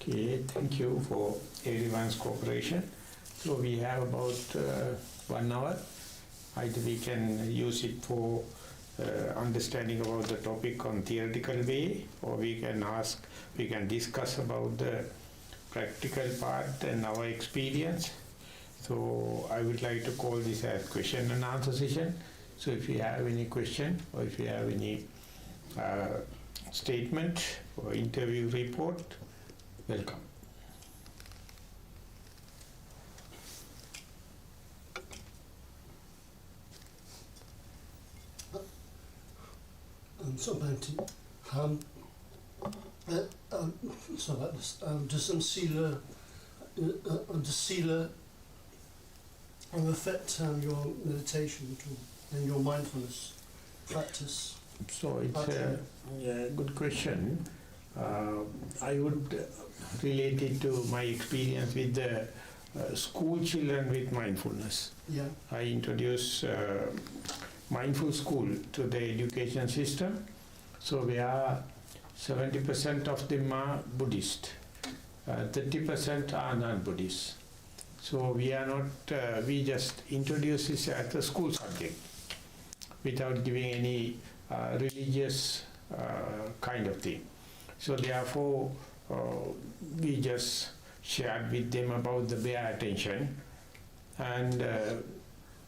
Okay, thank you for everyone's cooperation. So we have about 1 hour. Either we can use it for understanding about the topic on theoretical way, or we can discuss about the practical part and our experience. So I would like to call this as question and answer session. So if you have any question or if you have any statement or interview report, welcome. So Bhante, does Sila affect your meditation and your mindfulness practice? So it's a good question. I would relate it to my experience with the school children with mindfulness. Yeah. I introduce mindful school to the education system. So we are 70% of them are Buddhist, 30% are non-Buddhist. So we are not, we just introduce this as a school subject without giving any religious kind of thing. So therefore, we just shared with them about the bare attention, and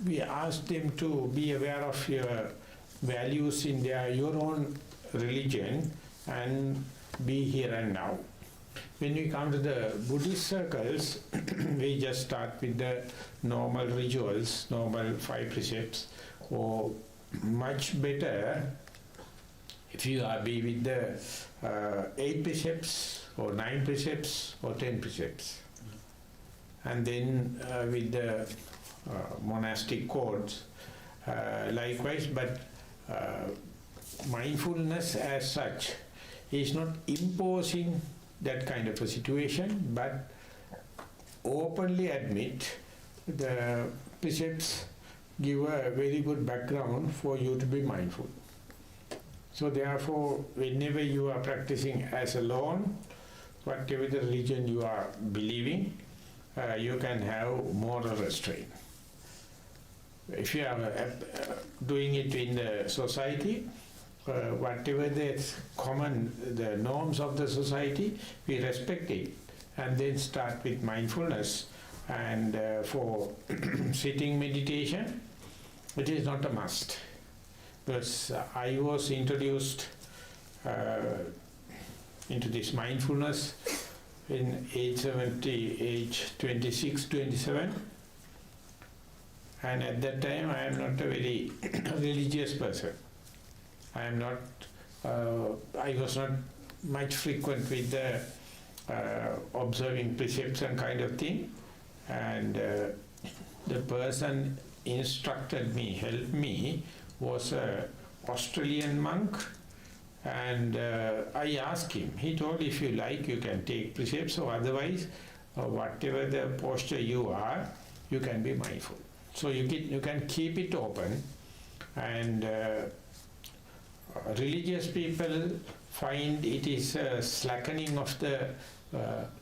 we asked them to be aware of your values in your own religion and be here and now. When we come to the Buddhist circles, we just start with the normal rituals, normal 5 precepts, or much better if you be with the 8 precepts or 9 precepts or 10 precepts. And then with the monastic codes likewise, but mindfulness as such is not imposing that kind of a situation, but openly admit the precepts give a very good background for you to be mindful. So therefore, whenever you are practicing as alone, whatever the religion you are believing, you can have moral restraint. If you are doing it in the society, whatever the norms of the society, we respect it, and then start with mindfulness. And for sitting meditation, it is not a must. Because I was introduced into this mindfulness in age 26, 27. And at that time, I am not a very religious person. I was not much frequent with the observing precepts and kind of thing. And the person instructed me, helped me, was an Australian monk. And I asked him, he told, if you like, you can take precepts, or otherwise, whatever the posture you are, you can be mindful. So you can keep it open, and religious people find it is a slackening of the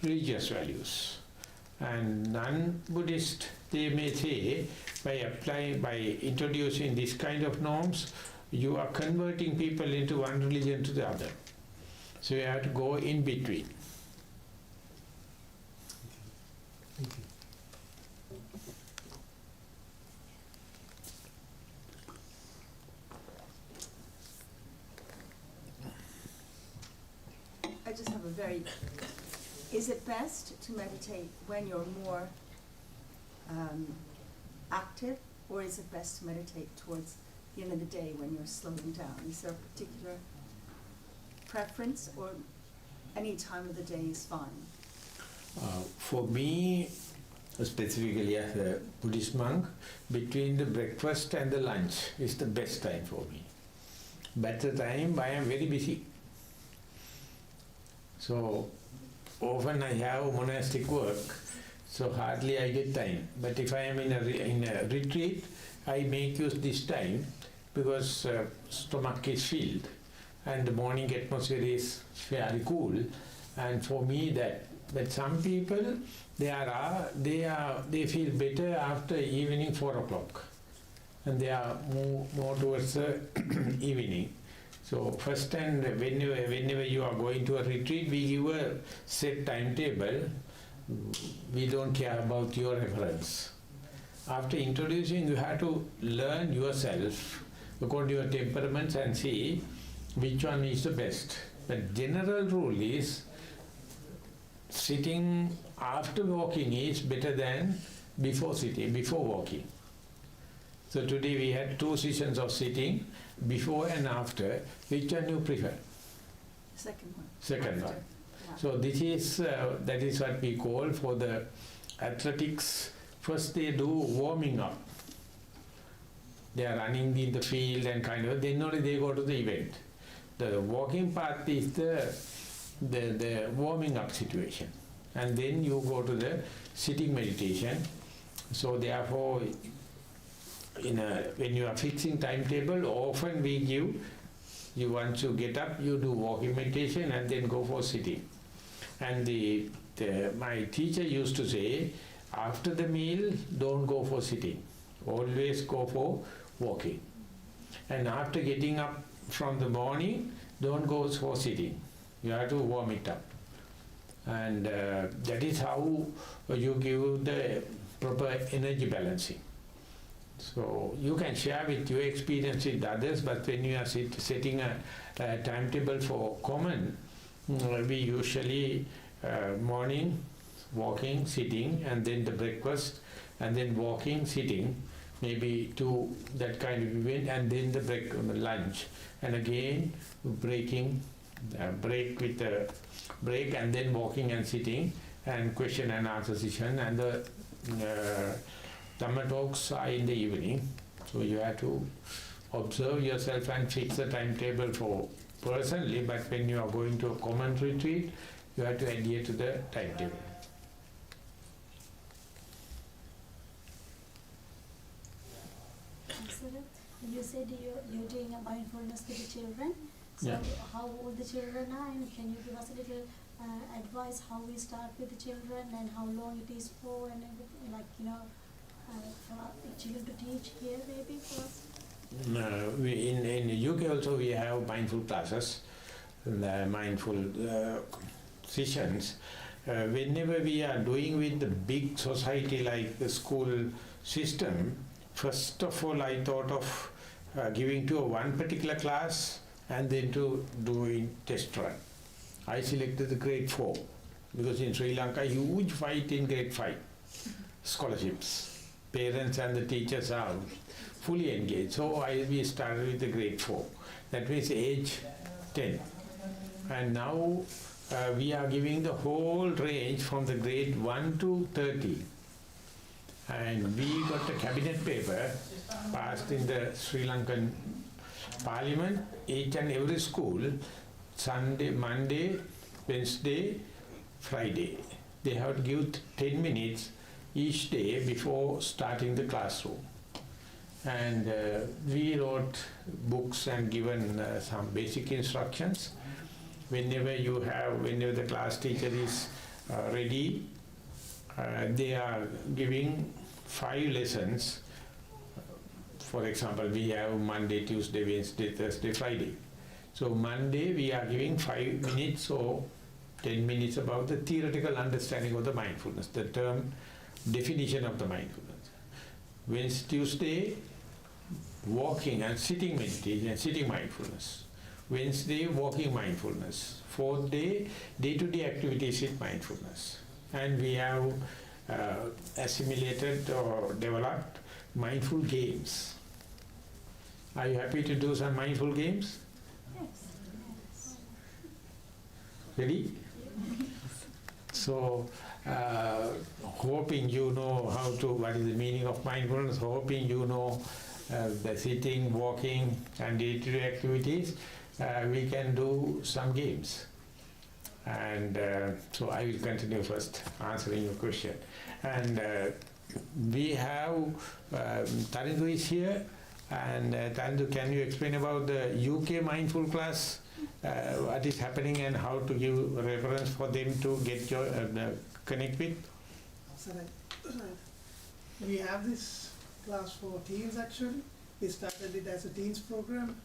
religious values. And non-Buddhist, they may say, by introducing this kind of norms, you are converting people into one religion to the other. So you have to go in between. Thank you. I just have is it best to meditate when you're more active, or is it best to meditate towards the end of the day when you're slowing down? Is there a particular preference, or any time of the day is fine? For me, specifically as a Buddhist monk, between the breakfast and the lunch is the best time for me. But the time I am very busy. So often I have monastic work, so hardly I get time. But if I am in a retreat, I make use this time because stomach is filled and the morning atmosphere is fairly cool, and for me that But some people, they feel better after evening 4 o'clock, and they are more towards the evening. So first, and whenever you are going to a retreat, we give a set timetable. We don't care about your reference. After introducing, you have to learn yourself according to your temperaments and see which one is the best. The general rule is sitting after walking is better than before walking. So today we had 2 sessions of sitting, before and after. Which one you prefer? Second one. Second one. Yeah. So this is that is what we call for the athletics. First they do warming up. They are running in the field and kind of, then only they go to the event. The walking part is the warming up situation, and then you go to the sitting meditation. So therefore, when you are fixing timetable, often we give you, once you get up, you do walking meditation and then go for sitting. And my teacher used to say, after the meal, don't go for sitting, always go for walking. And after getting up from the morning, don't go for sitting, you have to warm it up. And that is how you give the proper energy balancing. So you can share with your experience with others, but when you are setting a timetable for common, we usually morning, walking, sitting, and then the breakfast, and then walking, sitting, maybe to that kind of event, and then the lunch, and again break with the break, and then walking and sitting, and question and answer session, and the Dhamma talks are in the evening. So you have to observe yourself and fix the timetable for personally, but when you are going to a common retreat, you have to adhere to the timetable. You said you're doing a mindfulness with the children. So Yeah. how old the children are, and can you give us a little advice how we start with the children and how long it is for, and everything, like, for children to teach here maybe for us? In UK also we have mindful classes, mindful sessions. Whenever we are doing with the big society like the school system, first of all I thought of giving to one particular class and then to doing test run. I selected the grade 4 because in Sri Lanka huge fight in grade 5 scholarships. Parents and the teachers are fully engaged. So we started with the grade 4. That means age 10. And now we are giving the whole range from the grade 1 to 30. And we got a cabinet paper passed in the Sri Lankan Parliament. Each and every school, Sunday, Monday, Wednesday, Friday, they have to give 10 minutes each day before starting the classroom. And we wrote books and given some basic instructions. Whenever the class teacher is ready, they are giving 5 lessons. For example, we have Monday, Tuesday, Wednesday, Thursday, Friday. So Monday we are giving 5 minutes or 10 minutes about the theoretical understanding of the mindfulness, the term definition of the mindfulness. Wednesday, Tuesday, walking and sitting meditation and sitting mindfulness. Wednesday, walking mindfulness. 4th day, day-to-day activities with mindfulness. And we have assimilated or developed mindful games. Are you happy to do some mindful games? Yes. Ready? So, hoping you know what is the meaning of mindfulness, hoping you know the sitting, walking and day-to-day activities, we can do some games. And so I will continue first answering your question. And we have Tarindu is here, and Tarindu, can you explain about the UK mindful class what is happening and how to give reference for them to get your connect with? So we have this class for teens actually. We started it as a teens program.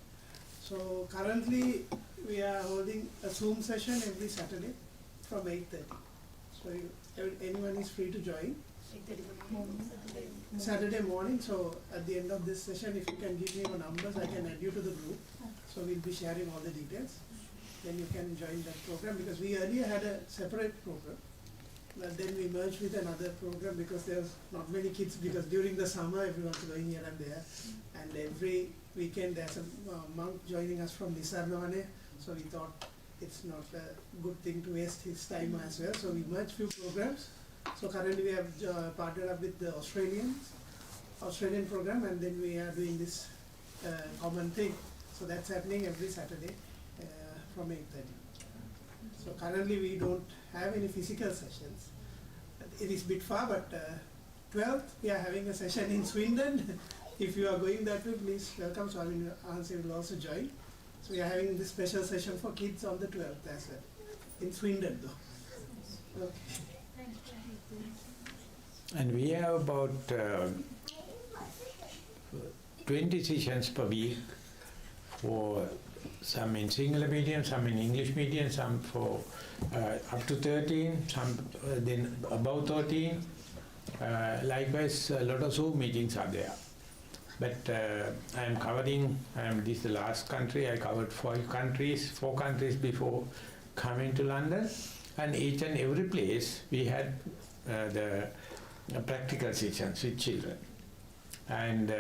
So currently we are holding a Zoom session every Saturday from 8:30. So anyone is free to join. Saturday morning. So at the end of this session, if you can give me your numbers, I can add you to the group. So we'll be sharing all the details. Then you can join that program, because we earlier had a separate program. But then we merged with another program because there's not many kids, because during the summer everyone's going here and there. And every weekend there's a monk joining us from Nissarana Vanaya. So we thought it's not a good thing to waste his time as well. So we merged few programs. So currently we have partnered up with the Australian program, and then we are doing this common thing. So that's happening every Saturday from 8:30. So currently we don't have any physical sessions. It is a bit far, but 12th we are having a session in Swindon. If you are going that way, please welcome. So Ansi will also join. So we are having this special session for kids on the 12th as well, in Swindon though. Okay. And we have about 20 sessions per week, for some in Sinhala medium, some in English medium, some for up to 13, some then above 13. Likewise, a lot of Zoom meetings are there. But I am covering, this is the last country, I covered 4 countries before coming to London. And each and every place we had the practical sessions with children. And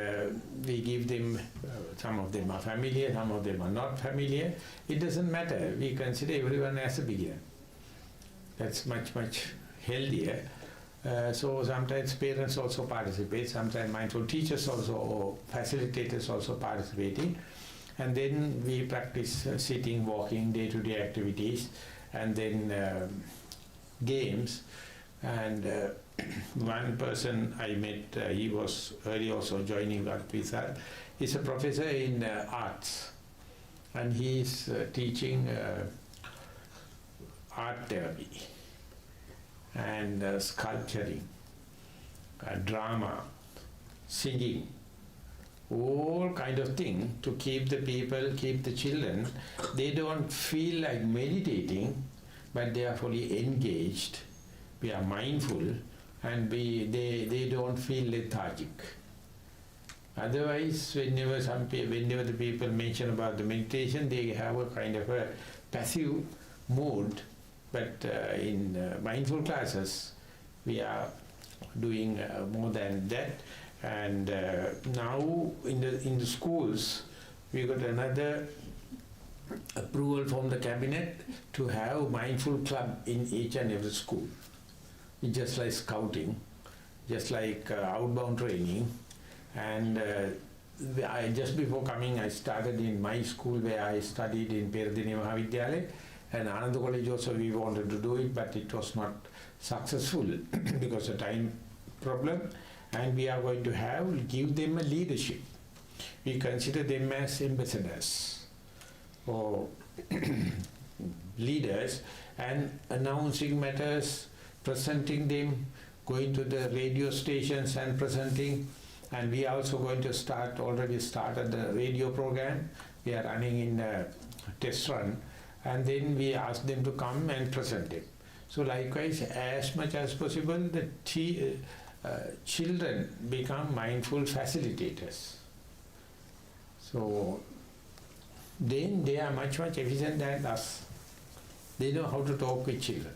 we give them, some of them are familiar, some of them are not familiar. It doesn't matter, we consider everyone as a beginner. That's much, much healthier. So sometimes parents also participate, sometimes mindful teachers also, or facilitators also participating. And then we practice sitting, walking, day-to-day activities, and then games. And one person I met, he was early also joining up with us. He's a professor in arts, and he is teaching art therapy and sculpturing, drama, singing, all kind of thing to keep the people, keep the children. They don't feel like meditating, but they are fully engaged. We are mindful, and they don't feel lethargic. Otherwise, whenever the people mention about the meditation, they have a kind of a passive mood. But in mindful classes, we are doing more than that. And now in the schools, we got another approval from the cabinet to have mindful club in each and every school. It's just like scouting, just like outbound training. And just before coming, I started in my school where I studied in Meetirigala, and Ananda College also we wanted to do it, but it was not successful because of time problem. And we are going to give them a leadership. We consider them as ambassadors or leaders, and announcing matters, presenting them, going to the radio stations and presenting. And we are also going to already started the radio program. We are running in a test run, and then we ask them to come and present it. So likewise, as much as possible, the children become mindful facilitators. So then they are much, much efficient than us. They know how to talk with children,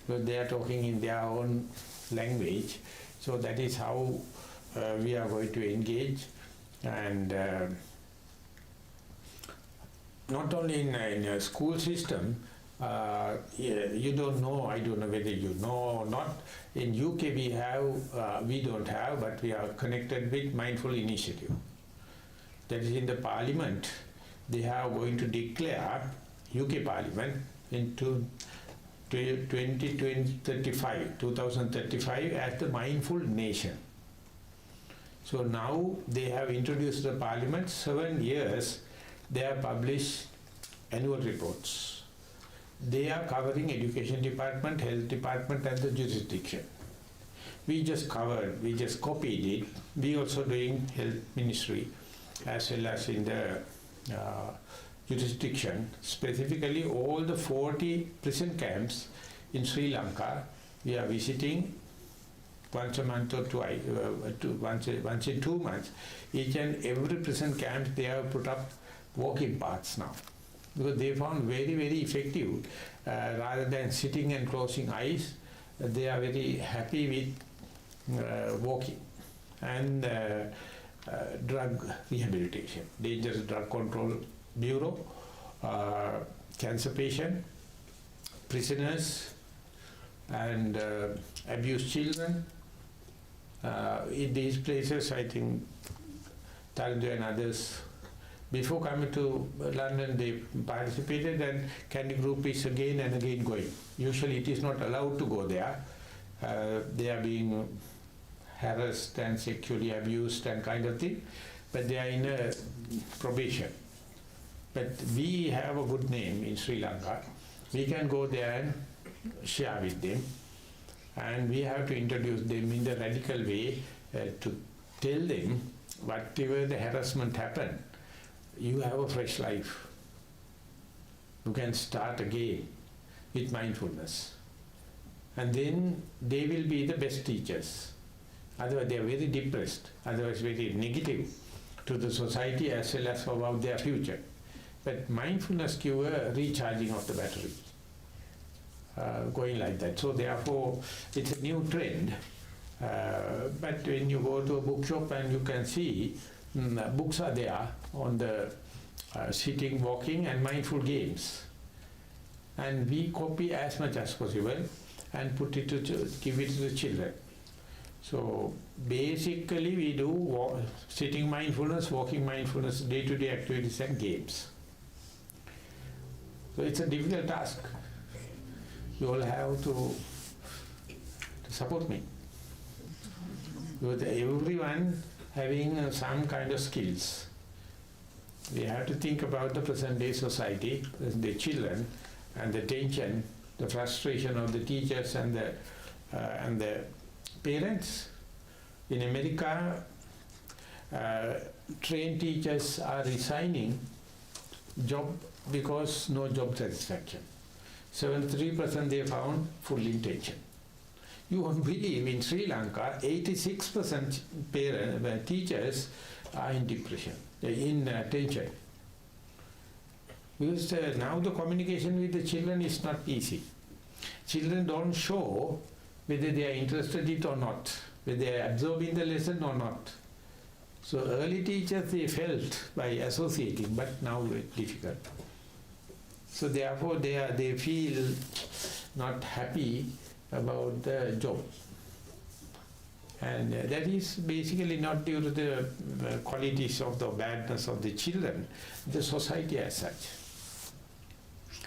because they are talking in their own language. So that is how we are going to engage. And not only in a school system, you don't know, I don't know whether you know or not. In UK we don't have, but we are connected with Mindful Initiative. That is in the Parliament. They are going to declare, UK Parliament, into 2035 as the Mindful Nation. So now they have introduced the Parliament, 7 years they have published annual reports. They are covering education department, health department and the jurisdiction. We just copied it. We also doing health ministry as well as in the jurisdiction, specifically all the 40 prison camps in Sri Lanka. We are visiting once a month or twice, once in 2 months. Each and every prison camp, they have put up walking paths now, because they found very, very effective. Rather than sitting and closing eyes, they are very happy with walking. And drug rehabilitation, Dangerous Drug Control Bureau, cancer patient, prisoners, and abused children. In these places, I think Thero and others, before coming to London, they participated, and Candy Group is again and again going. Usually it is not allowed to go there. They are being harassed and sexually abused and kind of thing, but they are in a probation. But we have a good name in Sri Lanka. We can go there and share with them, and we have to introduce them in the radical way to tell them whatever the harassment happened, you have a fresh life. You can start again with mindfulness. And then they will be the best teachers. Otherwise they are very depressed, otherwise very negative to the society as well as about their future. But mindfulness gives a recharging of the battery, going like that. So therefore it's a new trend. But when you go to a bookshop and you can see books are there on the sitting, walking and mindful games. And we copy as much as possible and put it to give it to the children. So basically we do sitting mindfulness, walking mindfulness, day-to-day activities and games. So it's a difficult task. You all have to support me. With everyone having some kind of skills. We have to think about the present day society, the children, and the tension, the frustration of the teachers and the parents. In America, trained teachers are resigning job because no job satisfaction. 73% they found full intention. You won't believe in Sri Lanka, 86% teachers are in depression, in tension. Because now the communication with the children is not easy. Children don't show whether they are interested in it or not, whether they are absorbing the lesson or not. So early teachers, they felt by associating, but now it's difficult. So therefore they feel not happy about the job. And that is basically not due to the qualities of the badness of the children, the society as such.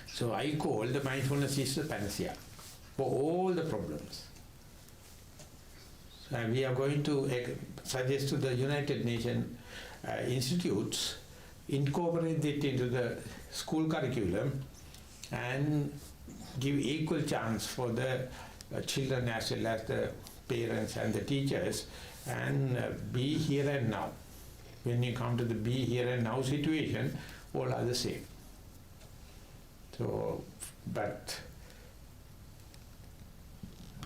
So I call the mindfulness is the panacea for all the problems. So we are going to suggest to the United Nations institutes, incorporate it into the school curriculum and give equal chance for the children as well as the parents and the teachers, and be here and now. When you come to the be here and now situation, all are the same. So, but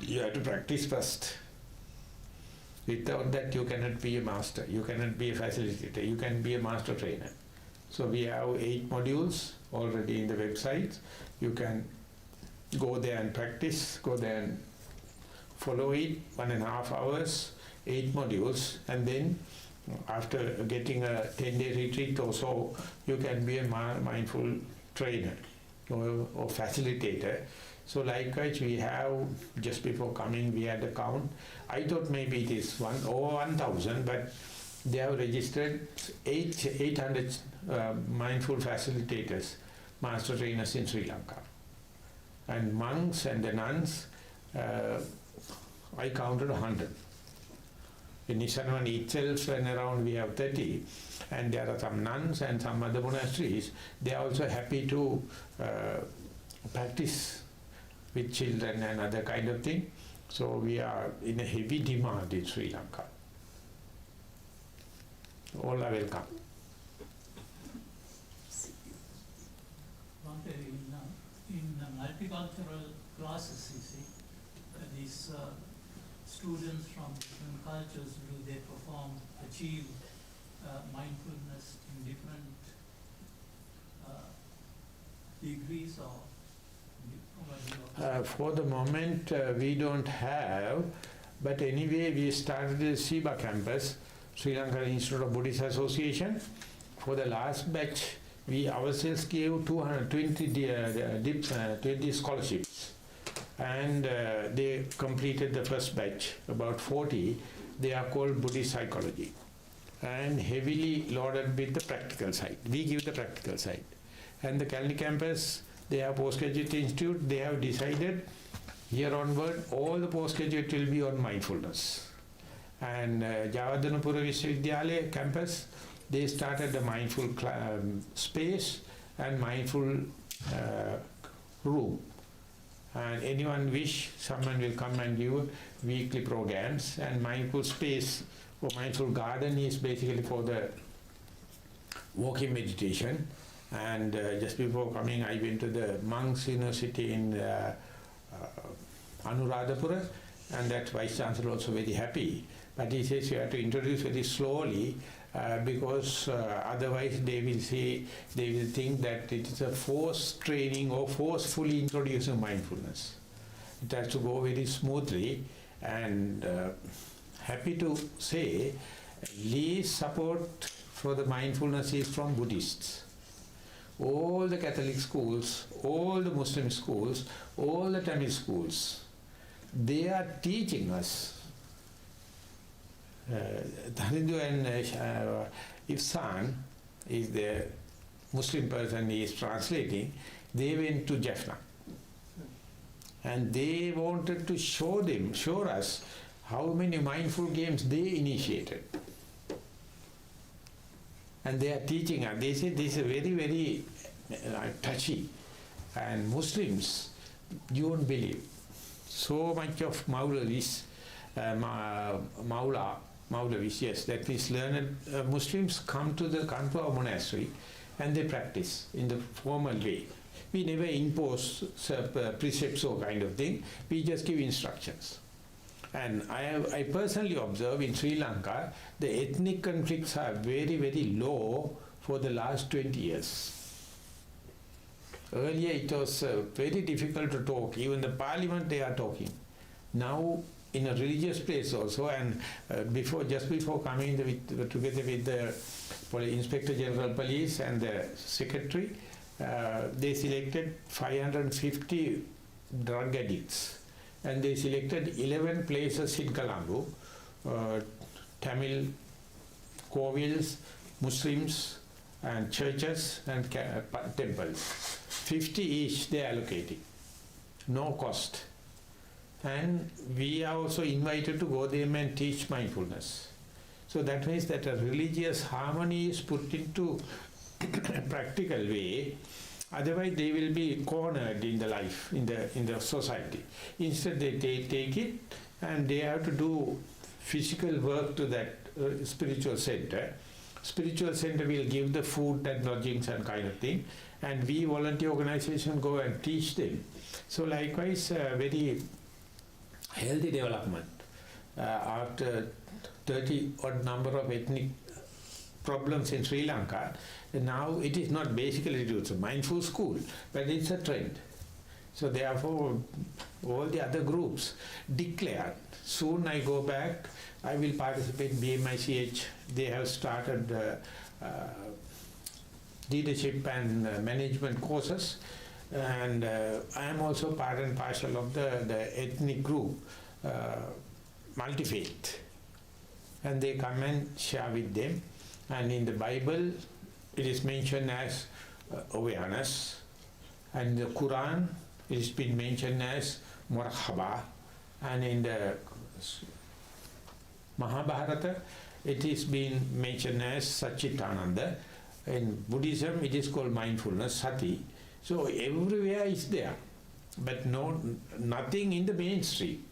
you have to practice first. Without that you cannot be a master, you cannot be a facilitator, you can be a master trainer. So we have 8 modules already in the website. You can go there and practice, go there and follow it, 1.5 hours, 8 modules, and then after getting a 10-day retreat or so, you can be a mindful trainer or facilitator. So likewise we have, just before coming we had a count. I thought maybe it is 1,000, but they have registered 800 mindful facilitators, master trainers in Sri Lanka. And monks and the nuns, I counted 100. In Nissarana itself, and around we have 30, and there are some nuns and some other monasteries. They are also happy to practice with children and other kind of thing. So we are in a heavy demand in Sri Lanka. All are welcome. In multicultural classes, you see, these students from different cultures, do they achieve mindfulness in different degrees or? For the moment, we don't have, but anyway, we started the SIBA campus, Sri Lanka Institute of Buddhist Association. For the last batch, we ourselves gave 220 scholarships, and they completed the first batch, about 40. They are called Buddhist psychology, and heavily loaded with the practical side. We give the practical side. And the Kalani campus, they have postgraduate institute. They have decided here onward all the postgraduate will be on mindfulness. And Javadanapura Vishwavidyalaya campus, they started a mindful space and mindful room. And anyone wish, someone will come and give weekly programs. And mindful space or mindful garden is basically for the walking meditation. And just before coming, I went to the Monks University in Anuradhapura, and that Vice Chancellor also very happy. But he says you have to introduce very slowly because otherwise they will think that it is a forced training or forcefully introducing mindfulness. It has to go very smoothly, and happy to say least support for the mindfulness is from Buddhists. All the Catholic schools, all the Muslim schools, all the Tamil schools, they are teaching us. Dharindu and Ifsan is the Muslim person he is translating. They went to Jaffna, and they wanted to show us how many mindful games they initiated. And they are teaching us. They say this is very, very touchy. And Muslims, you won't believe. So much of Maulavis, Maulavis, yes, that means learned Muslims come to our monastery and they practice in the formal way. We never impose precepts or kind of thing. We just give instructions. And I personally observe in Sri Lanka, the ethnic conflicts are very, very low for the last 20 years. Earlier it was very difficult to talk. Even the parliament they are talking. Now in a religious place also, and just before coming together with the Inspector General Police and the Secretary, they selected 550 drug addicts. And they selected 11 places in Colombo, Tamil Kovils, Muslims, and churches and temples. 50 each they are allocating, no cost. And we are also invited to go there and teach mindfulness. So that means that a religious harmony is put into a practical way. Otherwise, they will be cornered in the life, in the society. Instead, they take it and they have to do physical work to that spiritual center. Spiritual center will give the food and lodgings and kind of thing. And we volunteer organization go and teach them. So likewise, very healthy development. After 30 odd number of ethnic problems in Sri Lanka, now it is not basically due to mindful school, but it's a trend. So therefore, all the other groups declared, soon I go back, I will participate in BMICH. They have started leadership and management courses, and I am also part and parcel of the ethnic group, multi-faith. And they come and share with them. And in the Bible, it is mentioned as awareness. And in the Quran, it has been mentioned as murahaba. And in the Mahabharata, it is being mentioned as Satchitananda. In Buddhism, it is called mindfulness, sati. So everywhere is there, but nothing in the mainstream.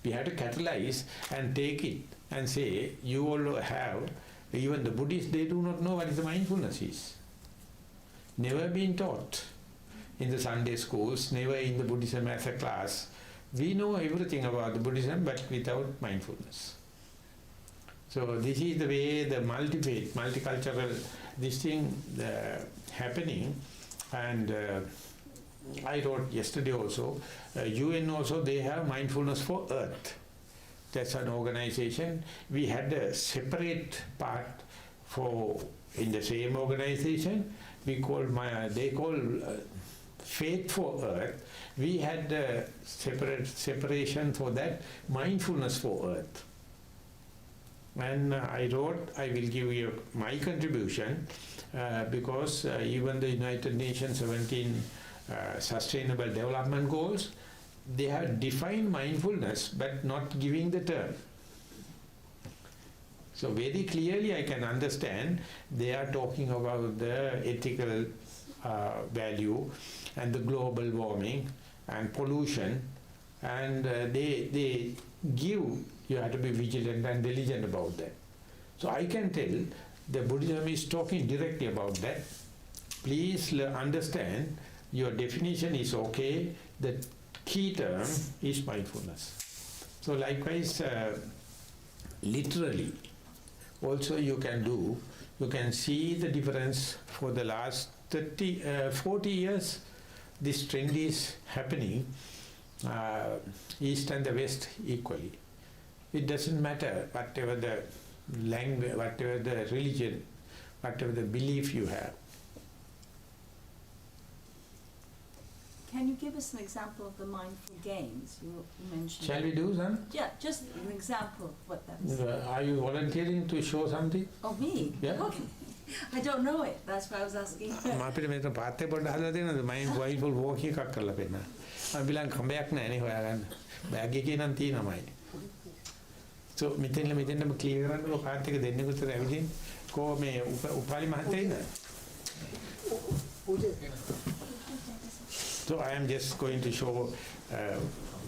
We have to catalyze and take it and say, you all have, even the Buddhists, they do not know what is the mindfulness is. Never been taught in the Sunday schools, never in the Buddhism as a class. We know everything about the Buddhism, but without mindfulness. So this is the way the multi-faith, multicultural, this thing happening. And I wrote yesterday also, UN also, they have mindfulness for Earth. That's an organization. We had a separate part for, in the same organization, they call faith for Earth. We had a separation for that, mindfulness for Earth. And I wrote, I will give you my contribution, because even the United Nations 17 Sustainable Development Goals, they have defined mindfulness but not giving the term. So very clearly I can understand they are talking about the ethical value and the global warming and pollution, and they give, you have to be vigilant and diligent about that. So I can tell the Buddhism is talking directly about that. Please understand, your definition is okay, the key term is mindfulness. So likewise, literally, also you can do, you can see the difference for the last 40 years, this trend is happening, East and the West equally. It doesn't matter whatever the language, whatever the religion, whatever the belief you have. Can you give us an example of the mindful games you mentioned? Shall we do some? Yeah, just an example of what that is. Are you volunteering to show something? Oh, me? Yeah. Okay. I don't know it. That's why I was asking. අපිට මේක පාත්තේ පොඩ්ඩ හදලා දෙන්නද මයින් වයිෆුල් walk එකක් කරලා පෙන්නන්න. අපිලන් කම්බයක් නැහැ නේ හොයාගන්න. බෑග් එකේ නම් තියෙනමයි. So මෙතෙන්ම ක්ලියර් කරන්න ඔය කාත් එක දෙන්නෙකුට ඇවිදින් කො මේ උපාලි මහත්තයා ඉන්නද? So I am just going to show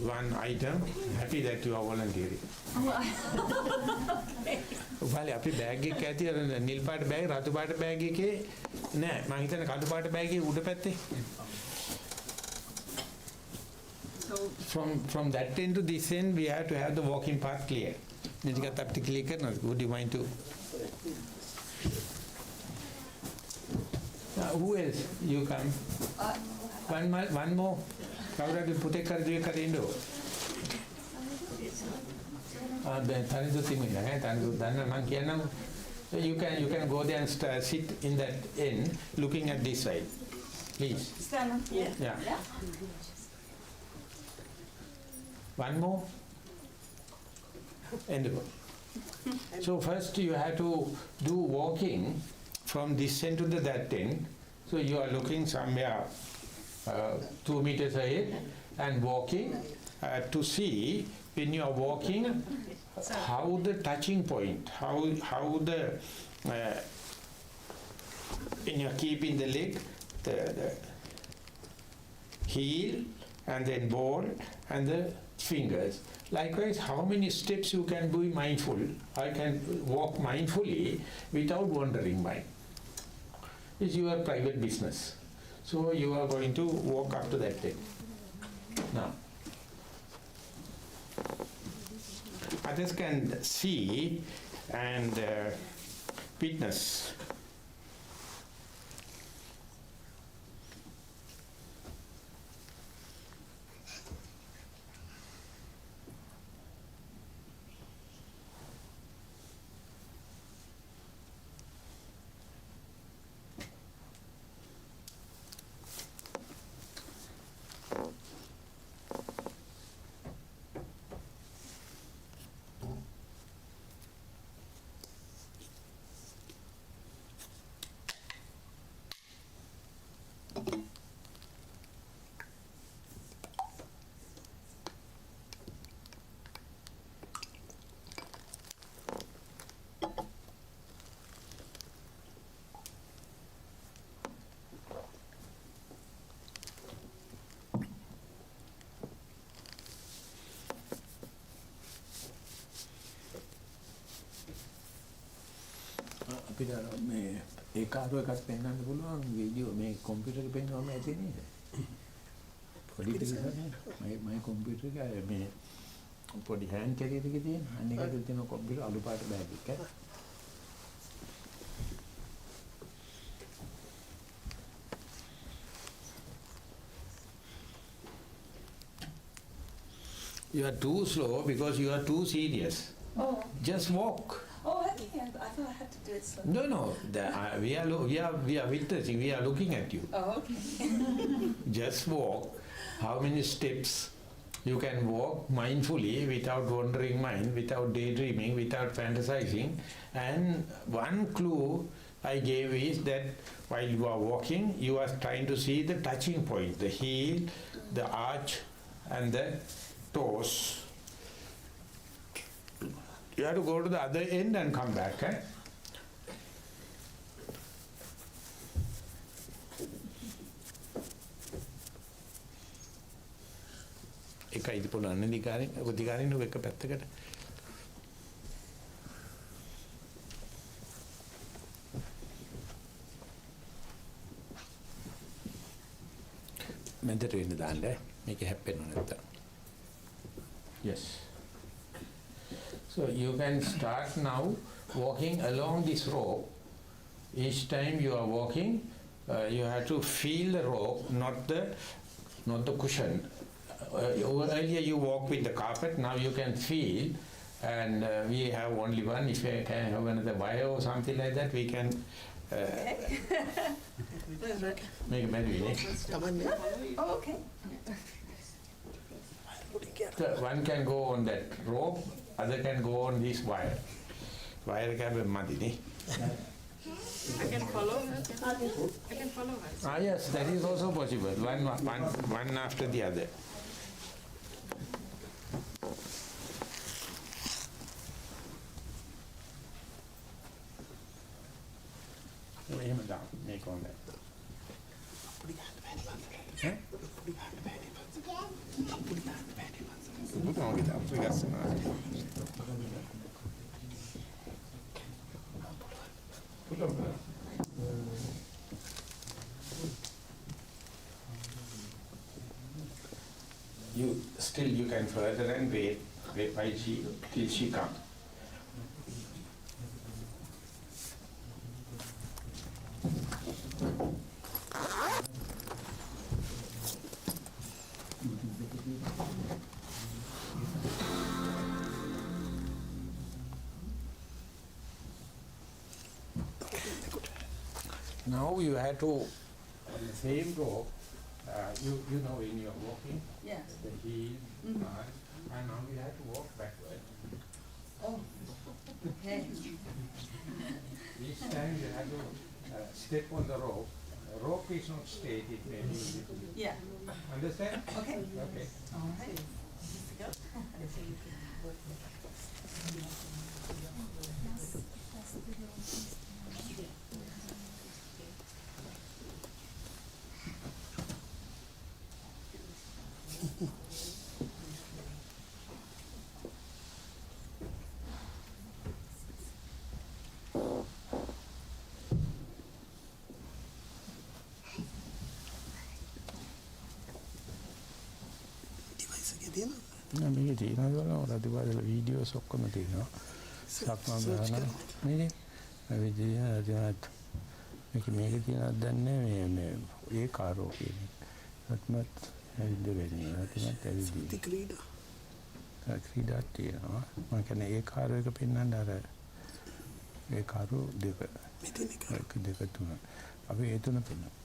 one item. Happy that you are volunteering. Upali අපි බෑග් එක ඇති අර නිල් පාට බෑග් රතු පාට බෑග් එකේ නෑ මම හිතන්නේ කළු පාට බෑග් එකේ උඩ පැත්තේ. So from that end to this end we have to have the walking path clear. නිදිගත් අපිට clear කරනවා. Would you mind to who else you come? One more. කවුරුද පුතේ කර දුවේ කරේ ඉන්නෝ? තනිදු තිමිලා නේ තනිදු දන්න මම කියන්නම්. So you can go there and sit in that end looking at this side. Please. Stand up here. Yeah. One more. End. So first you have to do walking from this end to that end. So you are looking somewhere 2 meters ahead and walking to see when you are walking how the touching point, how the when you are keeping the leg, the heel and then ball and the fingers. Likewise, how many steps you can be mindful. I can walk mindfully without wandering mind. It's your private business. So you are going to walk up to that thing. Now, others can see and witness. අපිට මේ ඒ කාර්ය එකක් පෙන්වන්න පුළුවන් video මේ computer එකේ පෙන්වන්න ඇති නේද? පොඩි දෙයක් මම කම්පියුටර් එකේ මේ පොඩි හෑන්ඩ් කැරියර් එකේ තියෙන අනිකට තියෙන කම්පියුටර් අලු පාට බෑග් එක. You are too slow because you are too serious. Oh. Just walk. Oh, okay. I thought I had to do it slowly. No. We are witnessing. We are looking at you. Oh, okay. Just walk. How many steps you can walk mindfully without wandering mind, without daydreaming, without fantasizing. And one clue I gave is that while you are walking, you are trying to see the touching point, the heel, the arch, and the toes. You have to go to the other end and come back. එකයි පුළුවන් අනිකාරෙන් උදිකාරෙන් එක පැත්තකට මැදට වෙන්න දාන්න මේක හැප්පෙන්න නැත්තම්. Yes. So you can start now walking along this rope. Each time you are walking, you have to feel the rope, not the cushion. Earlier you walk with the carpet, now you can feel, and we have only one. If you can have another wire or something like that, we can make a better. Oh, okay. So one can go on that rope, other can go on this wire. Wire can be muddy. I can follow her. Yes, that is also possible. One after the other. එහෙම දාන්න මේක හොඳයි. You can further and wait while till she comes. Now you have to, on the same rope, you know when you are walking, Yes. the heel, and now you have to walk backward. Oh, okay. Each time you have to step on the rope. The rope is not straight, it may be a little bit. Yeah. Understand? Okay. Okay. All right. මේක තියෙනවා රතිපාදල videos ඔක්කොම තියෙනවා සක්මන් කරනවා නේද මේ විදිහට මේක තියෙනවද දන්නේ මේ ඒ කාරෝ කියන්නේ සත්මත් ඇවිද වෙන්නේ නැතිවත් ඇවිදී ක්‍රීඩා තියෙනවා මම කියන්නේ ඒ කාරෝ එක පෙන්වන්න අර ඒ කාරෝ දෙක දෙක තුන අපි ඒ තුන පෙන්වනවා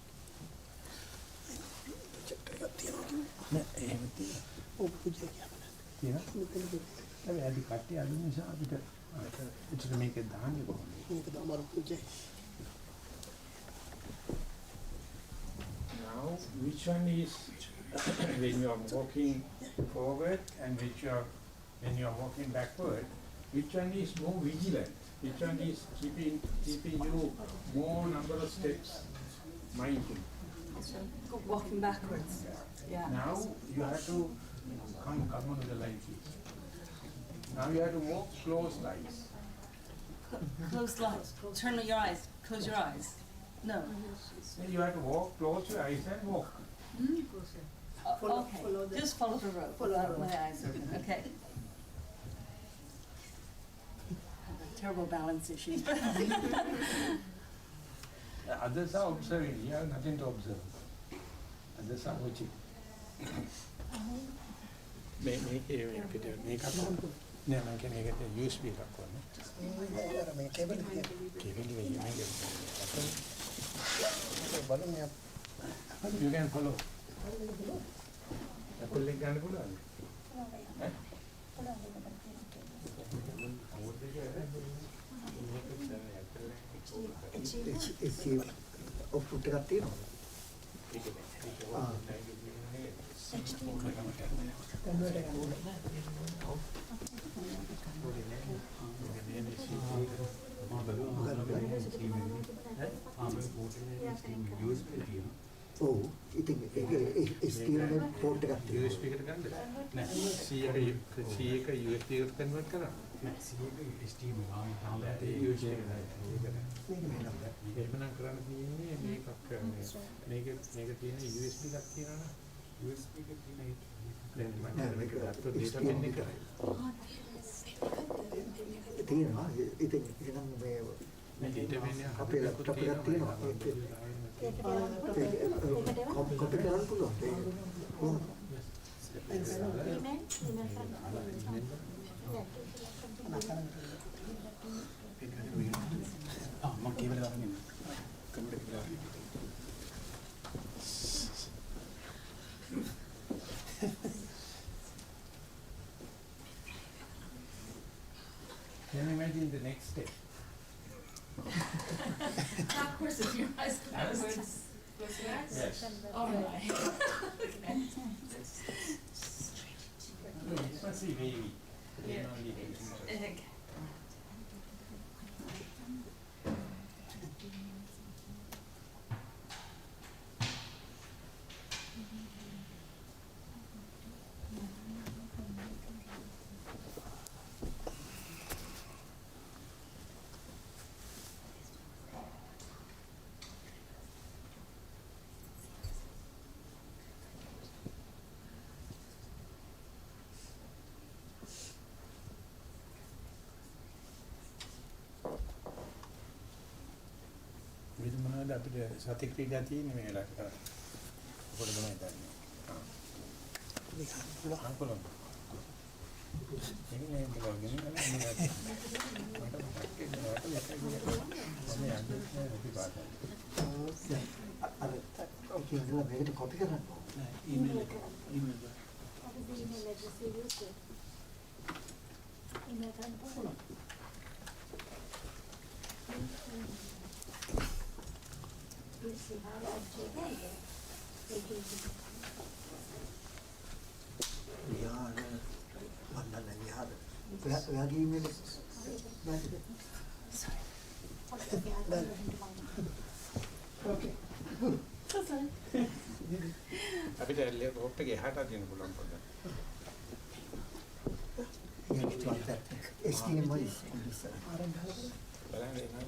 නෑ එහෙම තියෙනවා ඔව් පුජා කියනවා අපි අද කට්ටිය අද නිසා අපිට එතන මේක දාන්නේ කොහොමද මේක දාමරු පුජා now which one is when you are walking forward and when you are walking backward which one is more vigilant which one is keeping you more number of steps mindful Walking backwards. Yeah. now you have to come on the line please. Now you have to walk slow slides. Close the eyes. Turn your eyes. Close your eyes. No. Then you have to walk, close your eyes and walk. Okay. Just follow the rope. Follow my eyes open. Okay. I have a terrible balance issue. Others are observing, you have nothing to observe. Others are watching. USB you can follow. Apple link ගන්න පුළුවන්ද? ඔෆ්ට් එකක් තියෙනවා. ඔව් ඉතින් ඒක steel port එකක් තියෙනවා. USB එකට ගන්නද? නෑ. C එක USB එකට කන්වර්ට් කරා. නෑ C එක STM ගානට USB එකට. එහෙමනම් කරන්න තියෙන්නේ මේකක් මේක තියෙන USB එකක් තියෙනවනේ. USB එක තියෙන දැන් මම මේක දාලා data pen එක තියෙනවා. ඉතින් එහෙනම් මේ data pen එක අපේ ලැප්ටොප් එකක් තියෙනවා. කොපි කරන්න පුළුවන්. මම කේබල් ගන්න ඉන්නේ. කම්පියුටර් එක ගන්න. Can you imagine the next step? Of course, if your eyes closed. Yes. All right. No, it's not see baby. Egg. විද මොනවද අපිට සති ක්‍රීඩා තියෙන්නේ මේ වෙලාවට කරන්නේ. ඔකට මොනවද දන්නේ? මේක පුළුවන්. එන්නේ බලගෙන මට මේකට කොපි කරන්න නෑ ඊමේල් එක. ඊමේල් එක. ඔයාගේ ඊමේල් එක අපිට ලැප්ටොප් එකේ එහාට දෙන්න පුළුවන් පොඩ්ඩක්. STM වල බලන්න එනවා.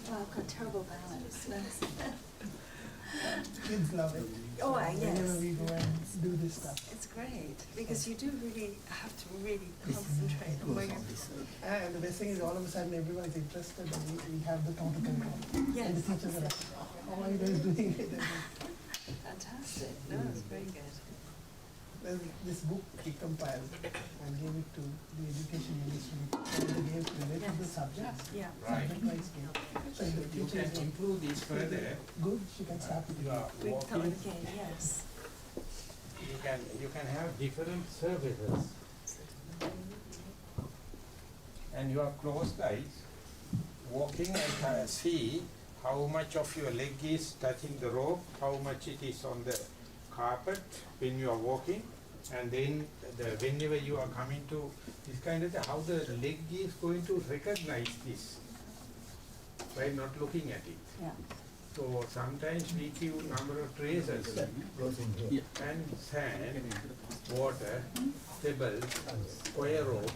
Oh, I've got terrible balance. Kids love it. Oh, Whenever yes. we go and do this stuff. It's great because you do really have to really concentrate on where you're. And the best thing is all of a sudden everyone is interested and we have the total control. Yes. And the teachers are like, how are you guys doing it? Fantastic. No, it's very good. There's this book he compiled and gave it to the education ministry. All the games related to the subjects. Yeah. Right. Subject-wise game. So if the You teacher can is improve this further. good, she can start with You it. are Great thought walking. again, yes. You can have different surfaces. And you are closed eyes, walking and see how much of your leg is touching the rope, how much it is on the carpet when you are walking, and then whenever you are coming to this kind of how the leg is going to recognize this. by not looking at it. Yeah. So sometimes we give number of traces and sand, water, pebbles, square rope,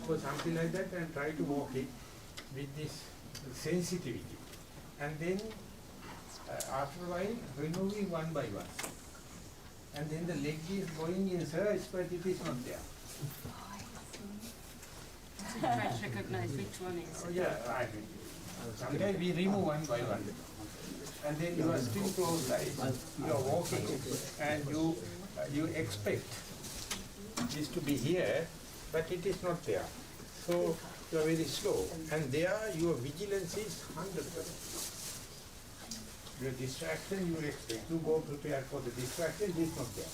or something like that, and try to walk it with this sensitivity. And then after a while removing one by one. And then the leg is going in search, but it is not there. So you try to recognize which one is. Oh, yeah, I mean, sometimes we remove one by one. And then you are still closed eyes, you are walking, and you expect this to be here, but it is not there. So you are very slow, and there your vigilance is 100%. Your distraction you expect, you go prepared for the distraction, it is not there.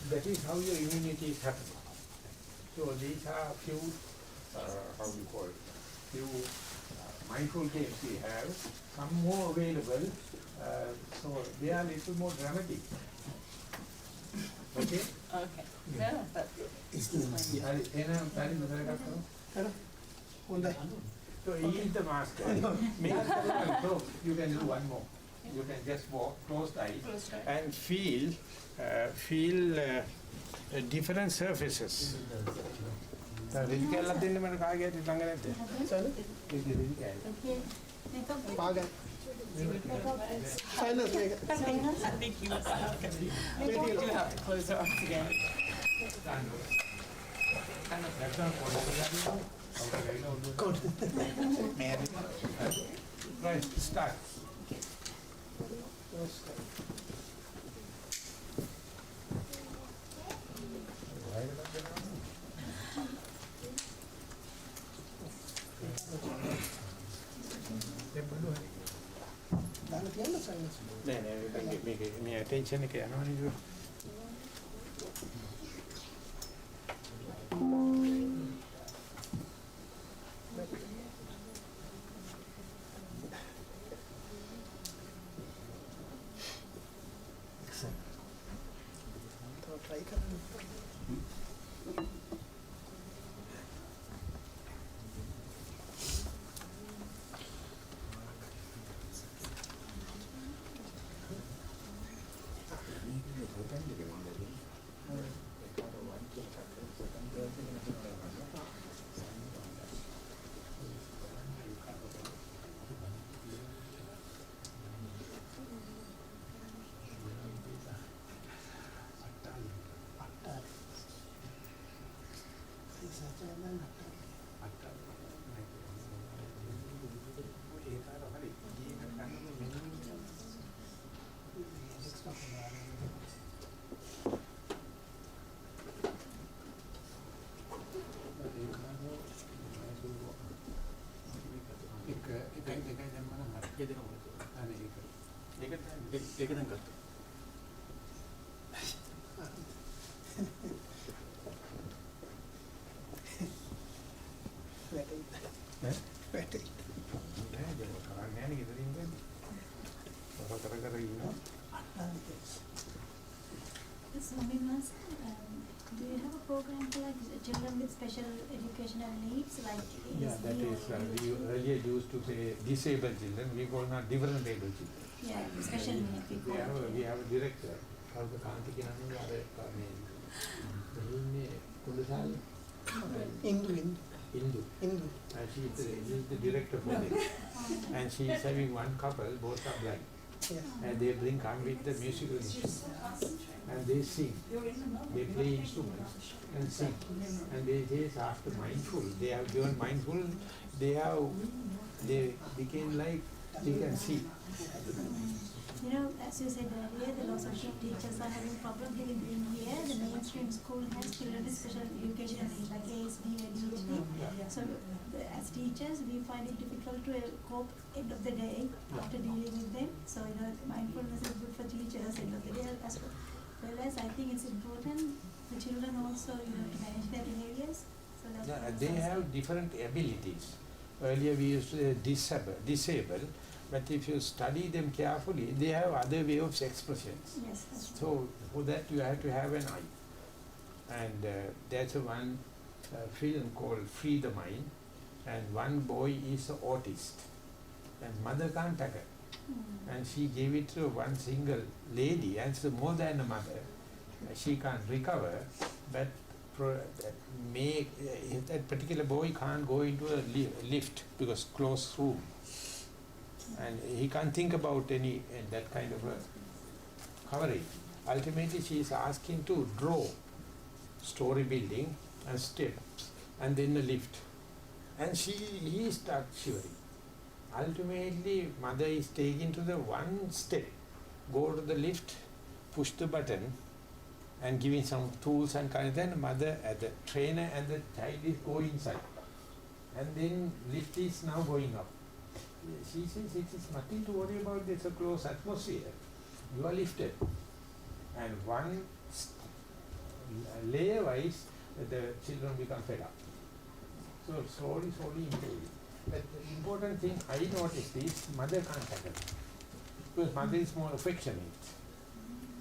That is how your immunity is happening. So these are few, how do you call it, few mindful games we have, some more available, so they are a little more dramatic. Okay? Okay. Yeah, but So he is the master. So you can do one more. You can just walk, closed eyes, and feel different surfaces. I think you do have to close our eyes again. Right, start. මේ attention එක යනවනේ ඒක. Do you have a program for like children with special educational needs, like Yeah, that is, we earlier used to say disabled children, we call now different able children. Yeah, special needs people. We have a director, Kalpa Kanti කියන්නේ අර මේ කුඩසාල Indu. And she is the director for this. And she is having one couple, both are blind. Yes. And they come with the musical instruments. And they sing. They play instruments and sing. And they say after mindful, they have given mindful, they became like they can see. You know, as you said earlier, the lots of teachers are having problems getting in here. The mainstream school has children with special education needs like ASD, ADHD. So as teachers, we find it difficult to cope end of the day after dealing with them. So, you know, mindfulness is good for teachers end of the day as well as I think it's important for children also, you know, to manage their behaviors. So that's They have different abilities. Earlier we used to say disable. But if you study them carefully, they have other way of expressions. Yes, that's So for that you have to have an eye. And there's one film called Free the Mind, and one boy is an autist. and mother can't tackle. And she gave it to one single lady, and so more than a mother. She can't recover, but that particular boy can't go into a lift because closed room. And he can't think about any that kind of a covering. Ultimately, she is asking to draw story building and steps and then a lift. And he starts shivering. Ultimately, mother is taking to the one step, go to the lift, push the button, and giving some tools and kind of. Then mother, the trainer and the child is going inside, and then lift is now going up. She says it is nothing to worry about. There's a closed atmosphere. You are lifted, and one layer wise, the children become fed up. So slowly improving. But the important thing I noticed is mother can't tackle it, because mother is more affectionate.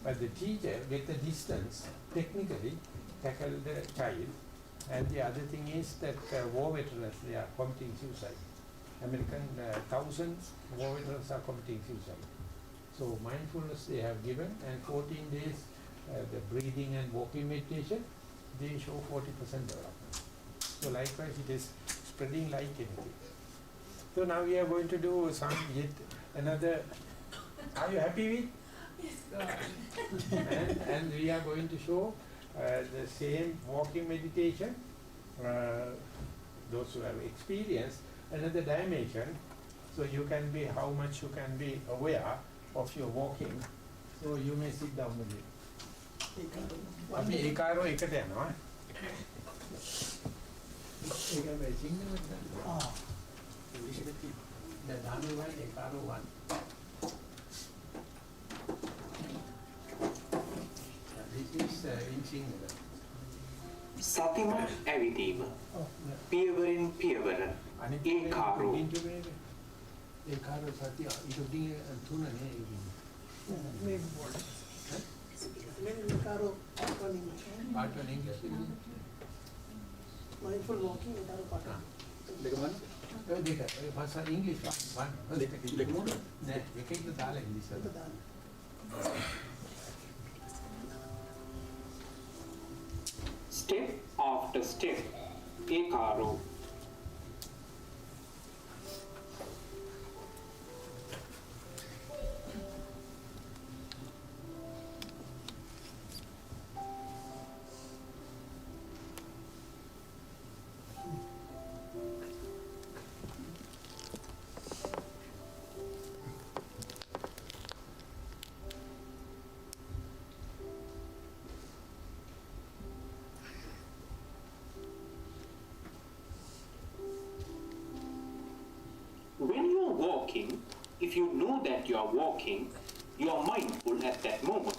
But the teacher, with the distance, technically tackle the child. And the other thing is that war veterans, they are committing suicide. American thousands war veterans are committing suicide. So mindfulness they have given, and 14 days the breathing and walking meditation, they show 40% development. So likewise it is spreading like anything. So now we are going to do some yet another. Are you happy with? Yes. and we are going to show the same walking meditation. Those who have experienced another dimension, so you can be how much you can be aware of your walking. So you may sit down with it. අපි ඒකාරෝ එකට යනවා. ඒක මේ සිංහලෙන් ඉංග්‍රීසි එකේ ධානු වල ඒකාරෝ 1. This is in Sinhala. සතිමත් ඇවිදීම පියවරින් පියවර ඒකාරෝ ඒකාරෝ සතිය ඉදදී තුනනේ Maybe more. Maybe Karo part one English. Part one English. Mindful walking, Karo part one. දෙක භාෂා ඉංග්‍රීසි දෙක මොකද නෑ එකෙන් දාලා ඉංග්‍රීසි step after step ඒකාරෝ walking, if you know that you are walking, you are mindful at that moment.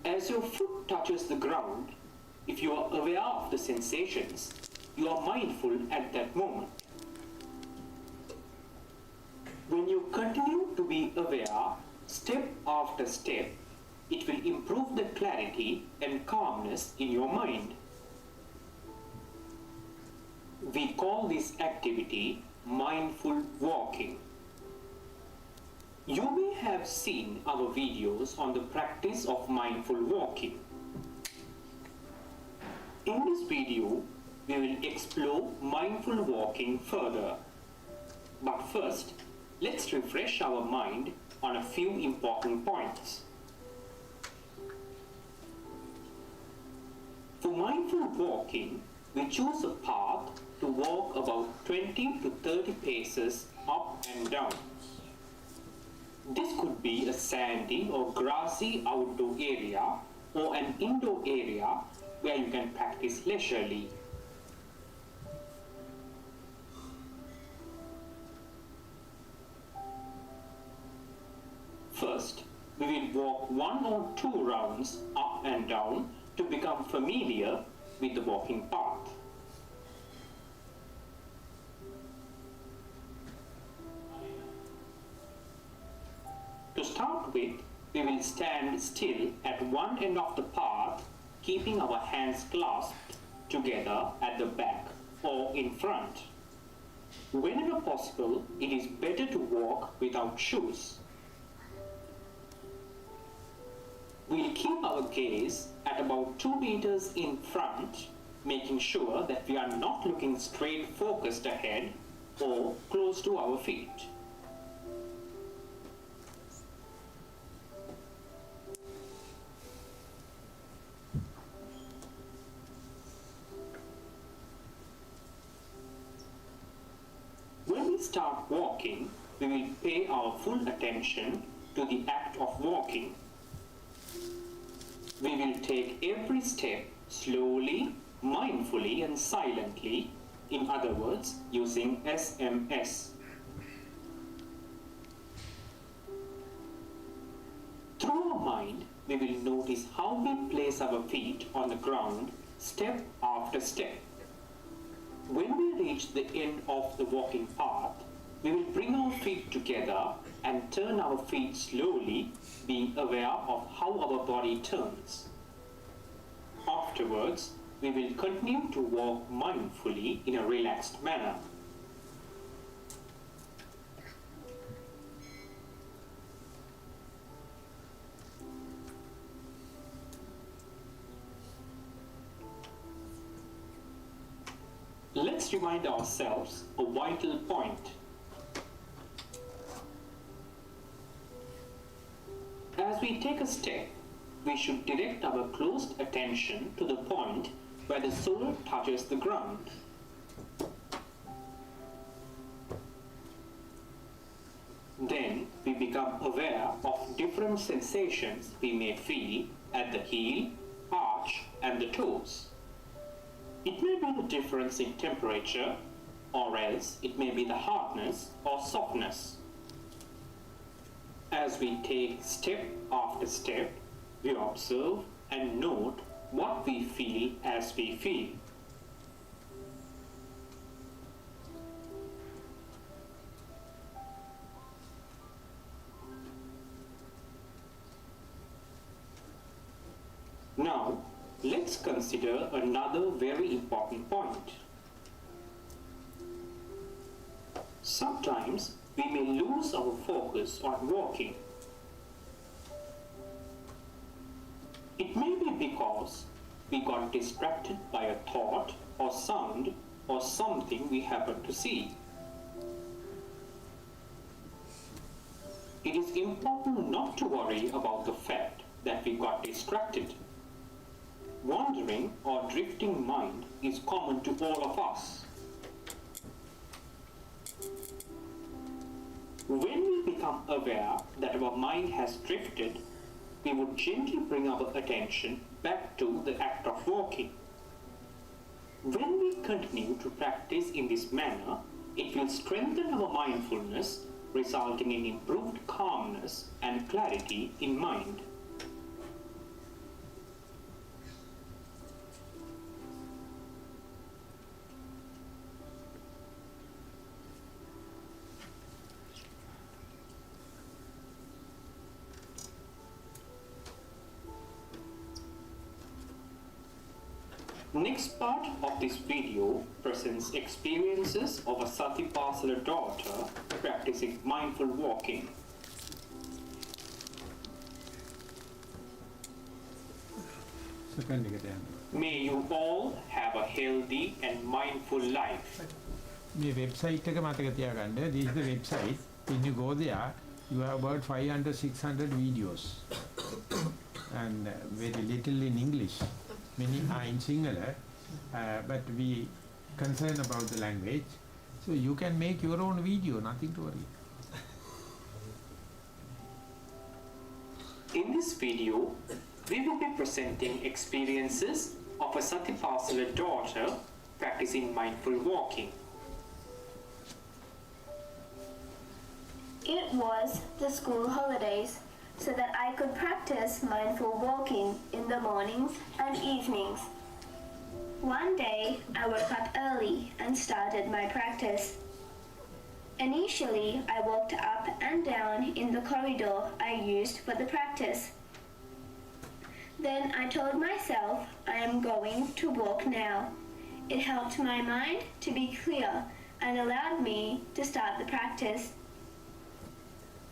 As your foot touches the ground, if you are aware of the sensations, you are mindful at that moment. When you continue to be aware, step after step, it will improve the clarity and calmness in your mind. We call this activity mindful walking. You may have seen our videos on the practice of mindful walking. In this video, we will explore mindful walking further. But first, let's refresh our mind on a few important points. For mindful walking, we choose a path to walk about 20 to 30 paces up and down. This could be a sandy or grassy outdoor area or an indoor area where you can practice leisurely. First, we will walk 1 or 2 rounds up and down to become familiar with the walking path. To start with, we will stand still at one end of the path, keeping our hands clasped together at the back or in front. Whenever possible, it is better to walk without shoes. We'll keep our gaze at about 2 meters in front, making sure that we are not looking straight focused ahead or close to our feet. When we start walking, we will pay our full attention to the act of walking. We will take every step slowly, mindfully and silently, in other words, using SMS. Through our mind, we will notice how we place our feet on the ground, step after step. When we reach the end of the walking path, we will bring our feet together and turn our feet slowly, being aware of how our body turns. Afterwards, we will continue to walk mindfully in a relaxed manner. Let's remind ourselves a vital point. As we take a step, we should direct our closed attention to the point where the sole touches the ground. Then we become aware of different sensations we may feel at the heel, arch, and the toes. It may be the difference in temperature, or else it may be the hardness or softness. As we take step after step, we observe and note what we feel as we feel. Now, let's consider another very important point. Sometimes we may lose our focus on walking. It may be because we got distracted by a thought or sound or something we happen to see. It is important not to worry about the fact that we got distracted. Wandering or drifting mind is common to all of us. When we become aware that our mind has drifted, we would gently bring our attention back to the act of walking. When we continue to practice in this manner, it will strengthen our mindfulness, resulting in improved calmness and clarity in mind. Next part of this video presents experiences of a Satipasala daughter practicing mindful walking. May you all have a healthy and mindful life. The website එක මතක තියාගන්න. This is the website. When you go there, you have about 500-600 videos and very little in English. Many are in Sinhala, but we concern about the language. So you can make your own video, nothing to worry. In this video, we will be presenting experiences of a Satipasala daughter practicing mindful walking. It was the school holidays, so that I could practice mindful walking in the mornings and evenings. One day, I woke up early and started my practice. Initially, I walked up and down in the corridor I used for the practice. Then I told myself I am going to walk now. It helped my mind to be clear and allowed me to start the practice.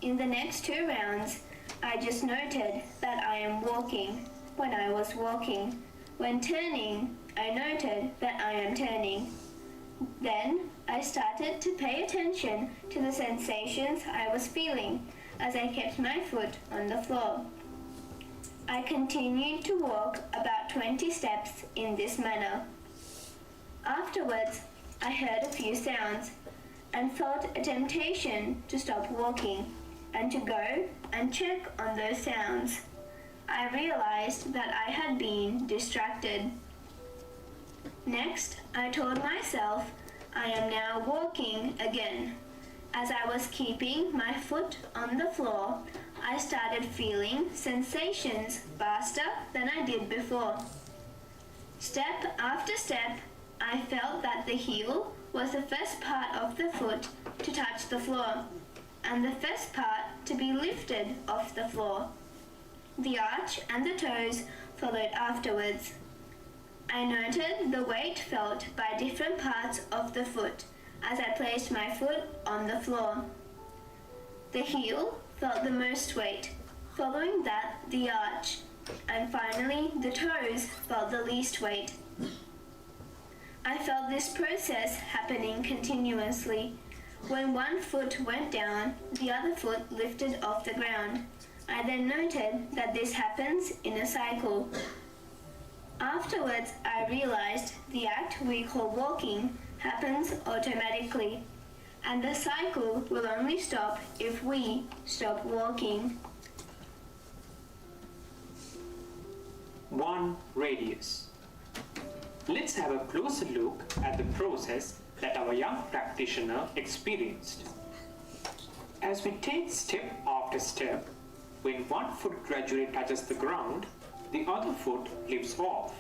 In the next 2 rounds, I just noted that I am walking when I was walking. When turning, I noted that I am turning. Then I started to pay attention to the sensations I was feeling as I kept my foot on the floor. I continued to walk about 20 steps in this manner. Afterwards, I heard a few sounds and felt a temptation to stop walking and to go and check on those sounds. I realized that I had been distracted. Next, I told myself I am now walking again. As I was keeping my foot on the floor, I started feeling sensations faster than I did before. Step after step, I felt that the heel was the first part of the foot to touch the floor, and the first part to be lifted off the floor. The arch and the toes followed afterwards. I noted the weight felt by different parts of the foot as I placed my foot on the floor. The heel felt the most weight, following that the arch, and finally the toes felt the least weight. I felt this process happening continuously. When one foot went down, the other foot lifted off the ground. I then noted that this happens in a cycle. Afterwards, I realized the act we call walking happens automatically, and the cycle will only stop if we stop walking. 1 radius. Let's have a closer look at the process that our young practitioner experienced. As we take step after step, when one foot gradually touches the ground, the other foot lifts off.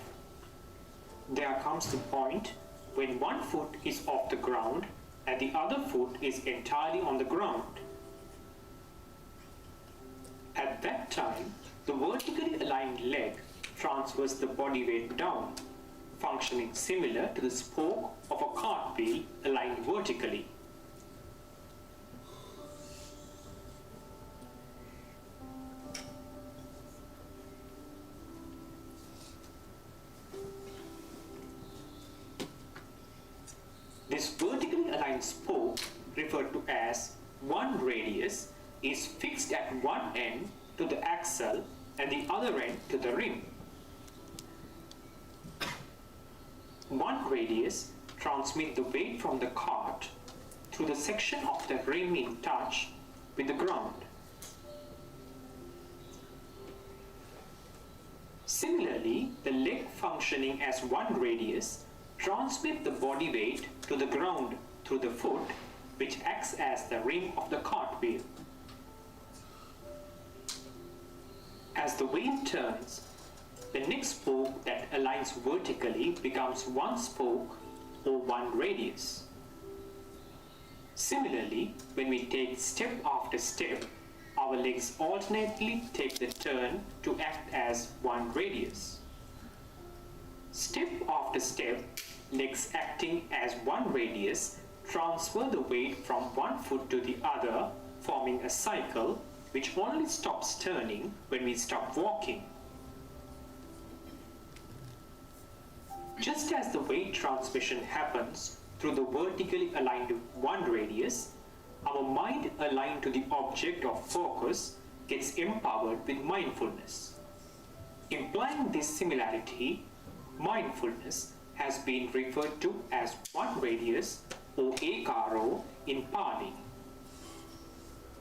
There comes the point when one foot is off the ground and the other foot is entirely on the ground. At that time, the vertically aligned leg transfers the body weight down, functioning similar to the spoke of a cartwheel aligned vertically. This vertically aligned spoke, referred to as 1 radius, is fixed at one end to the axle and the other end to the rim. 1 radius transmits the weight from the cart through the section of the rim in touch with the ground. Similarly, the leg functioning as 1 radius transmits the body weight to the ground through the foot, which acts as the rim of the cartwheel. As the wheel turns, the next spoke that aligns vertically becomes 1 spoke or 1 radius. Similarly, when we take step after step, our legs alternately take the turn to act as 1 radius. Step after step, legs acting as 1 radius transfer the weight from one foot to the other, forming a cycle which only stops turning when we stop walking. Just as the weight transmission happens through the vertically aligned 1 radius, our mind aligned to the object of focus gets empowered with mindfulness. Implying this similarity, mindfulness has been referred to as 1 radius or ekaro in Pali.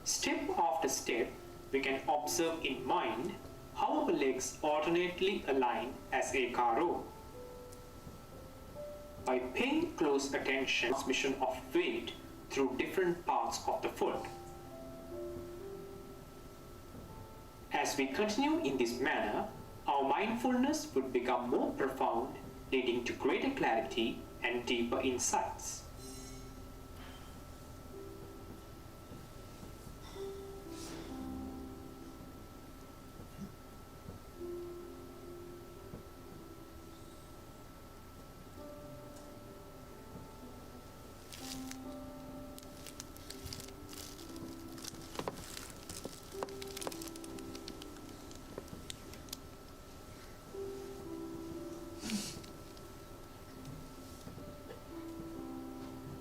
Step after step, we can observe in mind how our legs alternately align as ekaro. By paying close attention to the transmission of weight through different parts of the foot. As we continue in this manner, our mindfulness would become more profound, leading to greater clarity and deeper insights.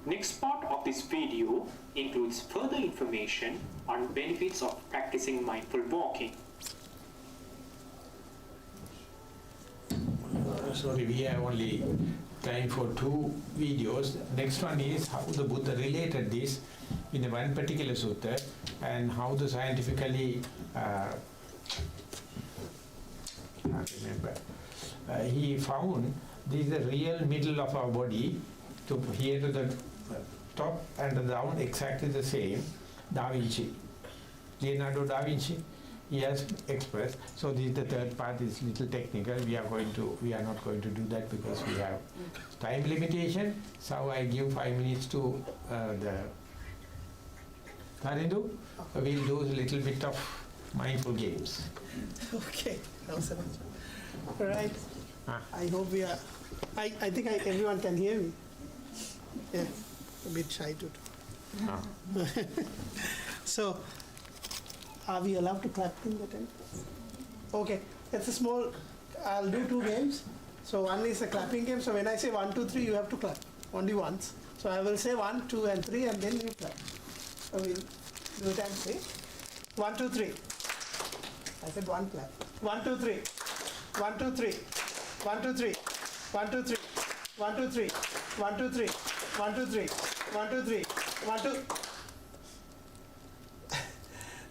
Next part of this video includes further information on benefits of practicing mindful walking. Sorry, we have only time for 2 videos. Next one is how the Buddha related this in one particular sutta and how the scientifically he found this is the real middle of our body, to here to the top and down exactly the same. Da Vinci, Leonardo da Vinci, he has expressed. So this is the third part, is little technical. We are not going to do that because we have time limitation. So I give 5 minutes to the Tharindu. We'll do a little bit of mindful games. Okay, right. I hope we are. I think everyone can hear me. Yeah, a bit shy to talk. So, are we allowed to clap in the tent? Okay, it's a small. I'll do 2 games. So one is a clapping game. So when I say 1, 2, 3, you have to clap only once. So I will say 1, 2, and 3, and then you clap. So we'll do it and say 1, 2, 3. I said 1 clap. 1, 2, 3. 1, 2, 3. 1, 2, 3. 1, 2, 3. 1, 2, 3. 1, 2, 3. 1, 2, 3. 1, 2, 3. 1, 2.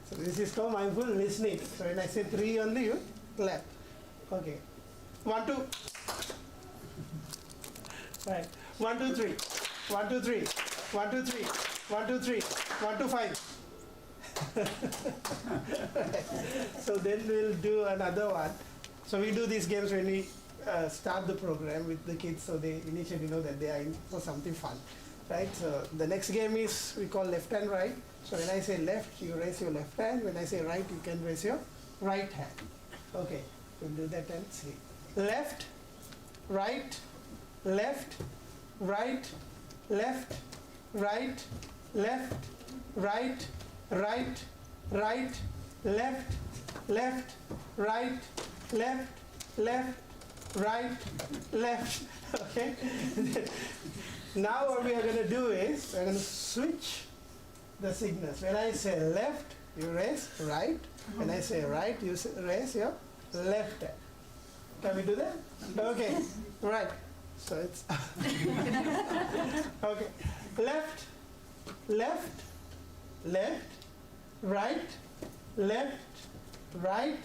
So this is called mindful listening. So when I say 3 only, you clap. Okay. 1, 2. Right. 1, 2, 3. 1, 2, 3. 1, 2, 3. 1, 2, 3. 1, 2, 5. So then we'll do another one. So we do these games when we start the program with the kids, so they initially know that they are in for something fun, right? So the next game is we call left and right. So when I say left, you raise your left hand. When I say right, you can raise your right hand. Okay, we'll do that and see. Left, right, left, right, left, right, left, right, right, right, left, left, right, left, left, right, left. Okay. Now what we are going to do is we're going to switch the signals. When I say left, you raise right. When I say right, you raise your left hand. Can we do that? Okay. Right. So it's okay. Left, left, left, right, left, right,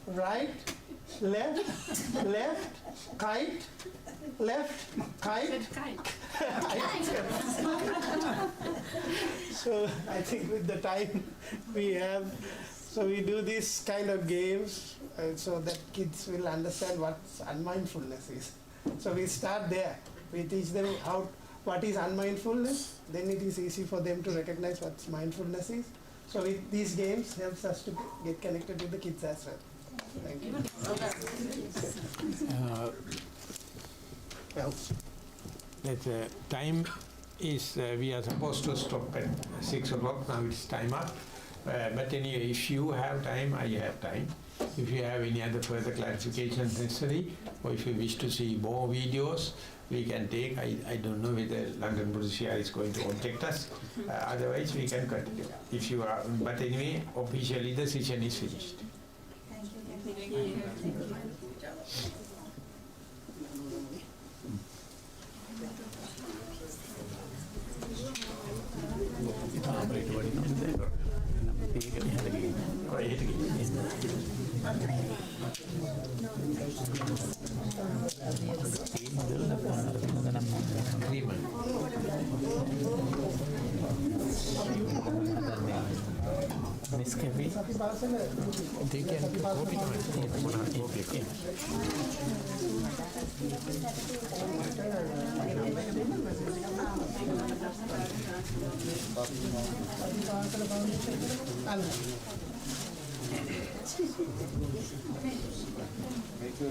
right, left, left, kite, left, kite. So I think with the time we have, so we do these kind of games so that kids will understand what unmindfulness is. So we start there. We teach them what is unmindfulness. Then it is easy for them to recognize what mindfulness is. So with these games helps us to get connected with the kids as well. Thank you. That time is we are supposed to stop at 6 o'clock. Now it's time up. But anyway, if you have time, I have time. If you have any other further clarifications necessary, or if you wish to see more videos, we can take. I don't know whether London Buddhist is going to object us. Otherwise, we can continue. If you are, but anyway, officially the session is finished. Thank you. Make